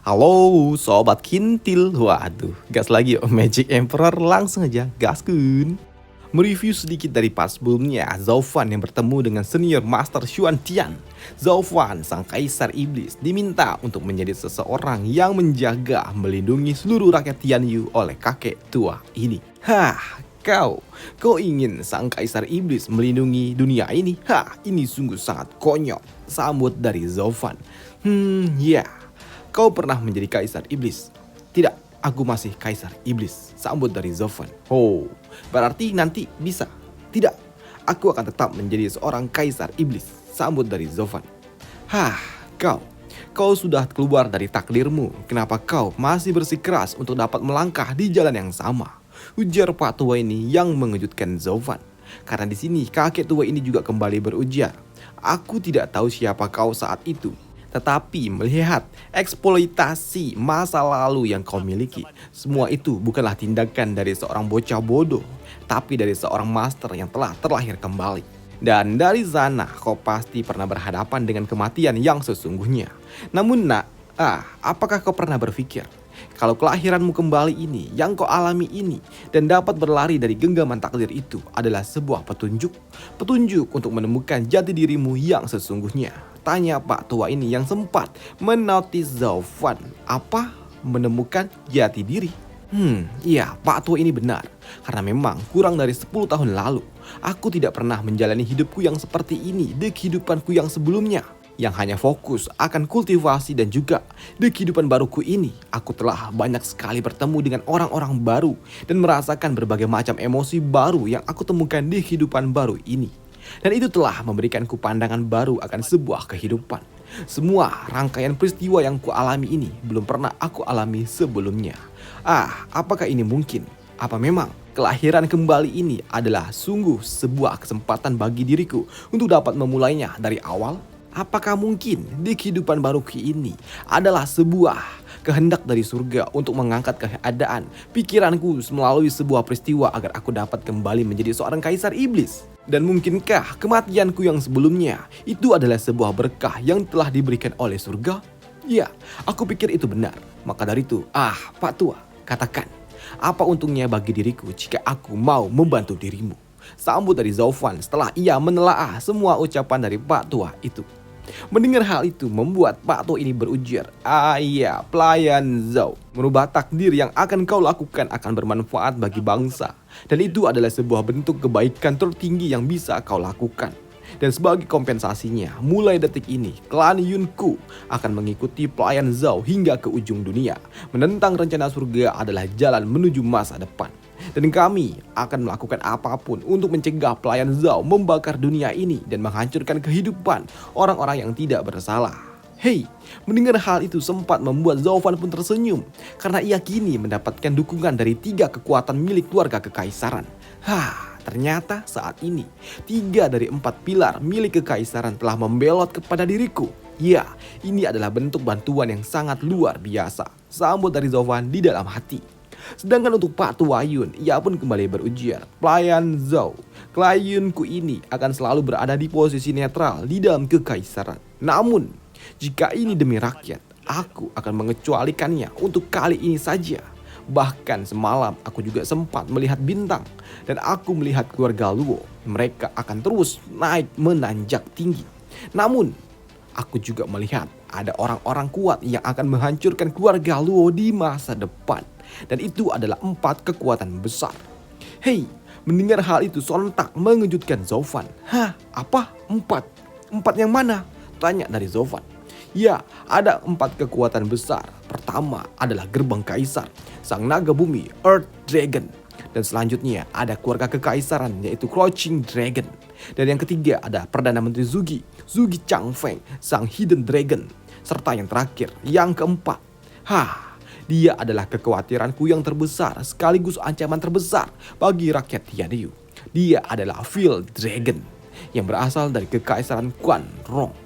Halo sobat kintil, waduh gas lagi yuk Magic Emperor, langsung aja gaskun. Mereview sedikit dari part sebelumnya, Zhao Fan yang bertemu dengan senior master Xuan Tian. Zhao Fan, sang kaisar iblis, diminta untuk menjadi seseorang yang menjaga, melindungi seluruh rakyat Tianyu oleh kakek tua ini. Kau ingin sang kaisar iblis melindungi dunia ini? Ini sungguh sangat konyol, sambut dari Zhao Fan. Ya, kau pernah menjadi kaisar iblis? Tidak, aku masih kaisar iblis, sambut dari Zhao Fan. Oh, berarti nanti bisa? Tidak, aku akan tetap menjadi seorang kaisar iblis, sambut dari Zhao Fan. Kau sudah keluar dari takdirmu. Kenapa kau masih bersikeras untuk dapat melangkah di jalan yang sama? Ujar Pak Tua ini yang mengejutkan Zhao Fan. Karena di sini kakek tua ini juga kembali berujar, aku tidak tahu siapa kau saat itu. Tetapi melihat eksploitasi masa lalu yang kau miliki, semua itu bukanlah tindakan dari seorang bocah bodoh, tapi dari seorang master yang telah terlahir kembali. Dan dari sana kau pasti pernah berhadapan dengan kematian yang sesungguhnya. Namun apakah kau pernah berpikir, kalau kelahiranmu kembali ini, yang kau alami ini, dan dapat berlari dari genggaman takdir itu adalah sebuah petunjuk untuk menemukan jati dirimu yang sesungguhnya? Tanya Pak Tua ini yang sempat menotis Zhao Fan. Apa? Menemukan jati diri? Iya, Pak Tua ini benar. Karena memang kurang dari 10 tahun lalu, aku tidak pernah menjalani hidupku yang seperti ini di kehidupanku yang sebelumnya, yang hanya fokus akan kultivasi. Dan juga di kehidupan baruku ini, aku telah banyak sekali bertemu dengan orang-orang baru dan merasakan berbagai macam emosi baru yang aku temukan di kehidupan baru ini. Dan itu telah memberikanku pandangan baru akan sebuah kehidupan. Semua rangkaian peristiwa yang ku alami ini belum pernah aku alami sebelumnya. Apakah ini mungkin? Apa memang kelahiran kembali ini adalah sungguh sebuah kesempatan bagi diriku untuk dapat memulainya dari awal? Apakah mungkin di kehidupan baruku ini adalah sebuah kehendak dari surga untuk mengangkat keadaan pikiranku melalui sebuah peristiwa agar aku dapat kembali menjadi seorang kaisar iblis? Dan mungkinkah kematianku yang sebelumnya itu adalah sebuah berkah yang telah diberikan oleh surga? Ya, aku pikir itu benar. Maka dari itu, Pak Tua, katakan, apa untungnya bagi diriku jika aku mau membantu dirimu? Sambut dari Zhao Fan setelah ia menelaah semua ucapan dari Pak Tua itu. Mendengar hal itu membuat Pak Tua ini berujar, iya, pelayan Zhao, merubah takdir yang akan kau lakukan akan bermanfaat bagi bangsa. Dan itu adalah sebuah bentuk kebaikan tertinggi yang bisa kau lakukan. Dan sebagai kompensasinya, mulai detik ini, klan Yunku akan mengikuti pelayan Zhao hingga ke ujung dunia. Menentang rencana surga adalah jalan menuju masa depan. Dan kami akan melakukan apapun untuk mencegah pelayan Zhao membakar dunia ini dan menghancurkan kehidupan orang-orang yang tidak bersalah. Mendengar hal itu sempat membuat Zhao Fan pun tersenyum, karena ia kini mendapatkan dukungan dari 3 kekuatan milik keluarga kekaisaran. Ternyata saat ini 3 dari 4 pilar milik kekaisaran telah membelot kepada diriku. Ya, ini adalah bentuk bantuan yang sangat luar biasa, sambut dari Zhao Fan di dalam hati. Sedangkan untuk Pak Tua Yun, ia pun kembali berujar, pelayan Zhao, klienku ini akan selalu berada di posisi netral di dalam kekaisaran. Namun, jika ini demi rakyat, aku akan mengecualikannya untuk kali ini saja. Bahkan semalam aku juga sempat melihat bintang, dan aku melihat keluarga Luo. Mereka akan terus naik menanjak tinggi. Namun, aku juga melihat ada orang-orang kuat yang akan menghancurkan keluarga Luo di masa depan. Dan itu adalah 4 kekuatan besar. Mendengar hal itu sontak mengejutkan Zhao Fan. Apa? 4 yang mana? Tanya dari Zhao Fan. Ya, ada 4 kekuatan besar. Pertama adalah gerbang kaisar, sang naga bumi, Earth Dragon. Dan selanjutnya ada keluarga kekaisaran, yaitu Crouching Dragon. Dan yang ketiga ada Perdana Menteri Zugi Changfeng, sang Hidden Dragon. Serta yang terakhir, yang keempat, dia adalah kekhawatiranku yang terbesar sekaligus ancaman terbesar bagi rakyat Tianyu. Dia adalah Field Dragon yang berasal dari kekaisaran Quan Rong.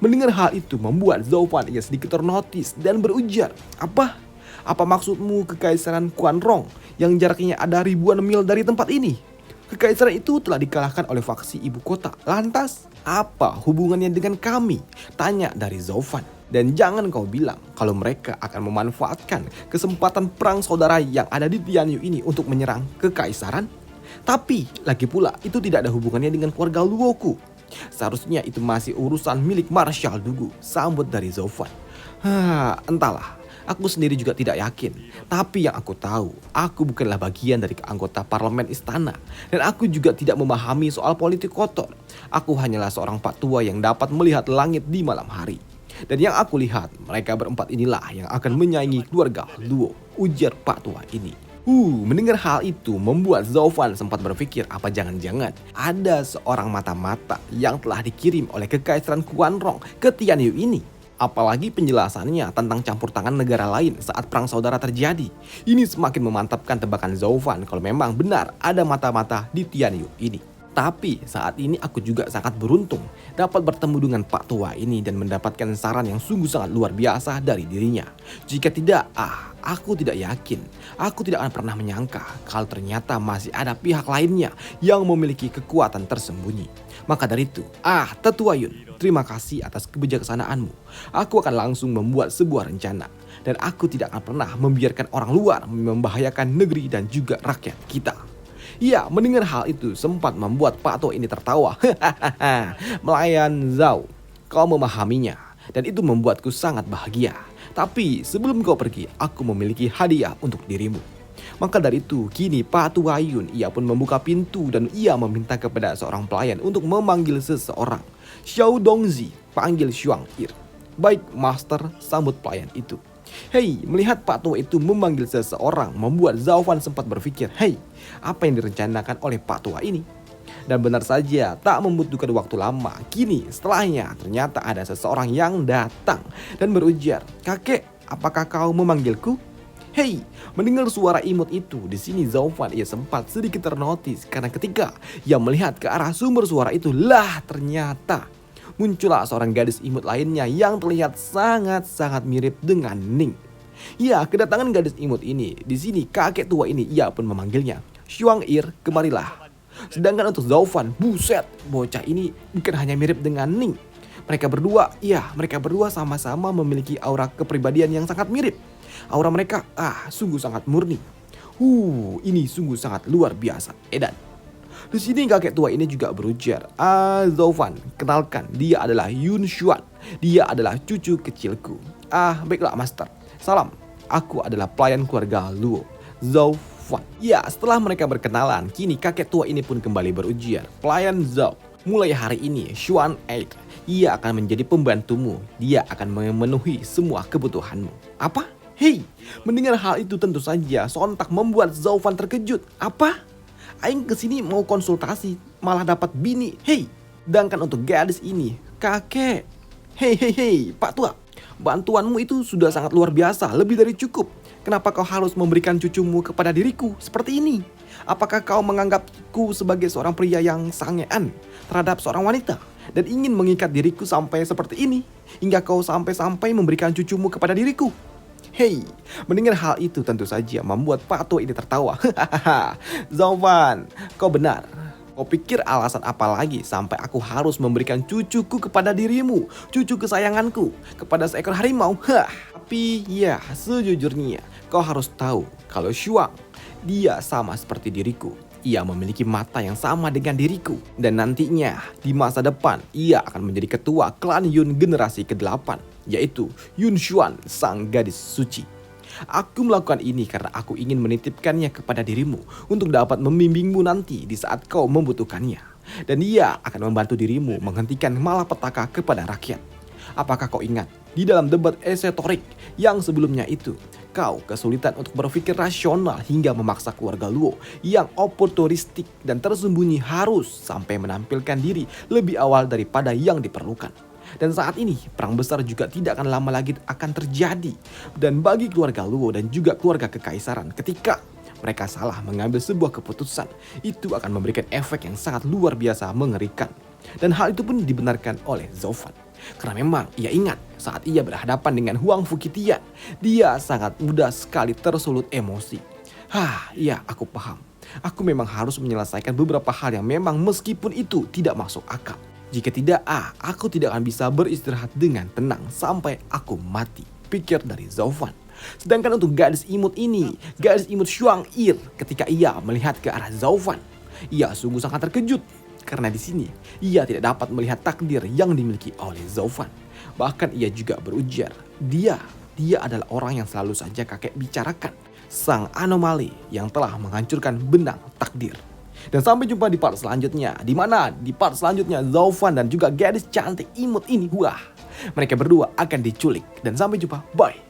Mendengar hal itu membuat Zhao Fan ia sedikit ternotis dan berujar, Apa maksudmu kekaisaran Quan Rong yang jaraknya ada ribuan mil dari tempat ini? Kekaisaran itu telah dikalahkan oleh faksi ibu kota. Lantas, apa hubungannya dengan kami? Tanya dari Zhao Fan. Dan jangan kau bilang kalau mereka akan memanfaatkan kesempatan perang saudara yang ada di Tianyu ini untuk menyerang kekaisaran. Tapi lagi pula itu tidak ada hubungannya dengan keluarga Luoku. Seharusnya itu masih urusan milik Marshal Dugu, sambut dari Zovan. Entahlah. Aku sendiri juga tidak yakin. Tapi yang aku tahu, aku bukanlah bagian dari anggota parlemen istana. Dan aku juga tidak memahami soal politik kotor. Aku hanyalah seorang pak tua yang dapat melihat langit di malam hari. Dan yang aku lihat, mereka berempat inilah yang akan menyaingi keluarga Luo, ujar pak tua ini. Mendengar hal itu membuat Zovan sempat berpikir apa jangan-jangan ada seorang mata-mata yang telah dikirim oleh kekaisaran Quanrong ke Tianyu ini. Apalagi penjelasannya tentang campur tangan negara lain saat perang saudara terjadi. Ini semakin memantapkan tebakan Zovan kalau memang benar ada mata-mata di Tianyu ini. Tapi saat ini aku juga sangat beruntung dapat bertemu dengan Pak Tua ini dan mendapatkan saran yang sungguh sangat luar biasa dari dirinya. Jika tidak, aku tidak yakin. Aku tidak akan pernah menyangka kalau ternyata masih ada pihak lainnya yang memiliki kekuatan tersembunyi. Maka dari itu, Tetua Yun, terima kasih atas kebijaksanaanmu. Aku akan langsung membuat sebuah rencana. Dan aku tidak akan pernah membiarkan orang luar membahayakan negeri dan juga rakyat kita. Ya, mendengar hal itu sempat membuat Pak Tua ini tertawa. Melayan Zhao, kau memahaminya. Dan itu membuatku sangat bahagia. Tapi sebelum kau pergi, aku memiliki hadiah untuk dirimu. Maka dari itu, kini Pak Tua Yun ia pun membuka pintu dan ia meminta kepada seorang pelayan untuk memanggil seseorang. Xiao Dongzi, panggil Shuang Ir. Baik, Master, sambut pelayan itu. Melihat Pak Tua itu memanggil seseorang membuat Zovan sempat berpikir, apa yang direncanakan oleh Pak Tua ini? Dan benar saja, tak membutuhkan waktu lama. Kini setelahnya ternyata ada seseorang yang datang dan berujar, "Kakek, apakah kau memanggilku?" Mendengar suara imut itu, di sini Zovan ia sempat sedikit ternotis karena ketika ia melihat ke arah sumber suara itu, ternyata muncullah seorang gadis imut lainnya yang terlihat sangat-sangat mirip dengan Ning. Ya, kedatangan gadis imut ini, di sini kakek tua ini ia pun memanggilnya, "Shuang Ir, kemarilah." Sedangkan untuk Zovan, buset, bocah ini bukan hanya mirip dengan Ning. Mereka berdua sama-sama memiliki aura kepribadian yang sangat mirip. Aura mereka, sungguh sangat murni. Ini sungguh sangat luar biasa, edan. Di sini kakek tua ini juga berujar, Zovan, kenalkan, dia adalah Yun Xuan. Dia adalah cucu kecilku. Baiklah Master. Salam, aku adalah pelayan keluarga Luo, Zovan. Ya, setelah mereka berkenalan, kini kakek tua ini pun kembali berujar, pelayan Zhao. Mulai hari ini, Xuan Eik, ia akan menjadi pembantumu. Dia akan memenuhi semua kebutuhanmu. Apa? Mendengar hal itu tentu saja sontak membuat Zovan terkejut. Apa? Aing kesini mau konsultasi, malah dapat bini. Sedangkan untuk gadis ini, kakek. Pak Tua, bantuanmu itu sudah sangat luar biasa, lebih dari cukup. Kenapa kau harus memberikan cucumu kepada diriku seperti ini? Apakah kau menganggapku sebagai seorang pria yang sangean terhadap seorang wanita dan ingin mengikat diriku sampai seperti ini, hingga kau sampai-sampai memberikan cucumu kepada diriku? Mendengar hal itu tentu saja membuat Pak Tua ini tertawa. Zovan, kau benar. Kau pikir alasan apa lagi sampai aku harus memberikan cucuku kepada dirimu, cucu kesayanganku, kepada seekor harimau? Tapi ya, sejujurnya kau harus tahu kalau Shuang, dia sama seperti diriku. Ia memiliki mata yang sama dengan diriku. Dan nantinya di masa depan ia akan menjadi ketua klan Yun generasi ke-8, yaitu Yun Xuan, sang gadis suci. Aku melakukan ini karena aku ingin menitipkannya kepada dirimu untuk dapat membimbingmu nanti di saat kau membutuhkannya. Dan dia akan membantu dirimu menghentikan malapetaka kepada rakyat. Apakah kau ingat di dalam debat esoterik yang sebelumnya itu, kau kesulitan untuk berpikir rasional hingga memaksa keluarga Luo yang oportunistik dan tersembunyi harus sampai menampilkan diri lebih awal daripada yang diperlukan. Dan saat ini perang besar juga tidak akan lama lagi akan terjadi. Dan bagi keluarga Luo dan juga keluarga kekaisaran, ketika mereka salah mengambil sebuah keputusan, itu akan memberikan efek yang sangat luar biasa mengerikan. Dan hal itu pun dibenarkan oleh Zovan. Karena memang ia ingat saat ia berhadapan dengan Huang Fukitian, dia sangat mudah sekali tersulut emosi. Iya, aku paham. Aku memang harus menyelesaikan beberapa hal yang memang meskipun itu tidak masuk akal. Jika tidak, aku tidak akan bisa beristirahat dengan tenang sampai aku mati, pikir dari Zovan. Sedangkan untuk gadis imut ini, gadis imut Xuang Ir, ketika ia melihat ke arah Zovan, ia sungguh sangat terkejut. Karena di sini, ia tidak dapat melihat takdir yang dimiliki oleh Zovan. Bahkan ia juga berujar, dia adalah orang yang selalu saja kakek bicarakan, sang anomali yang telah menghancurkan benang takdir. Dan sampai jumpa di part selanjutnya, di mana di part selanjutnya Zovan dan juga gadis cantik imut ini, mereka berdua akan diculik. Dan sampai jumpa, bye.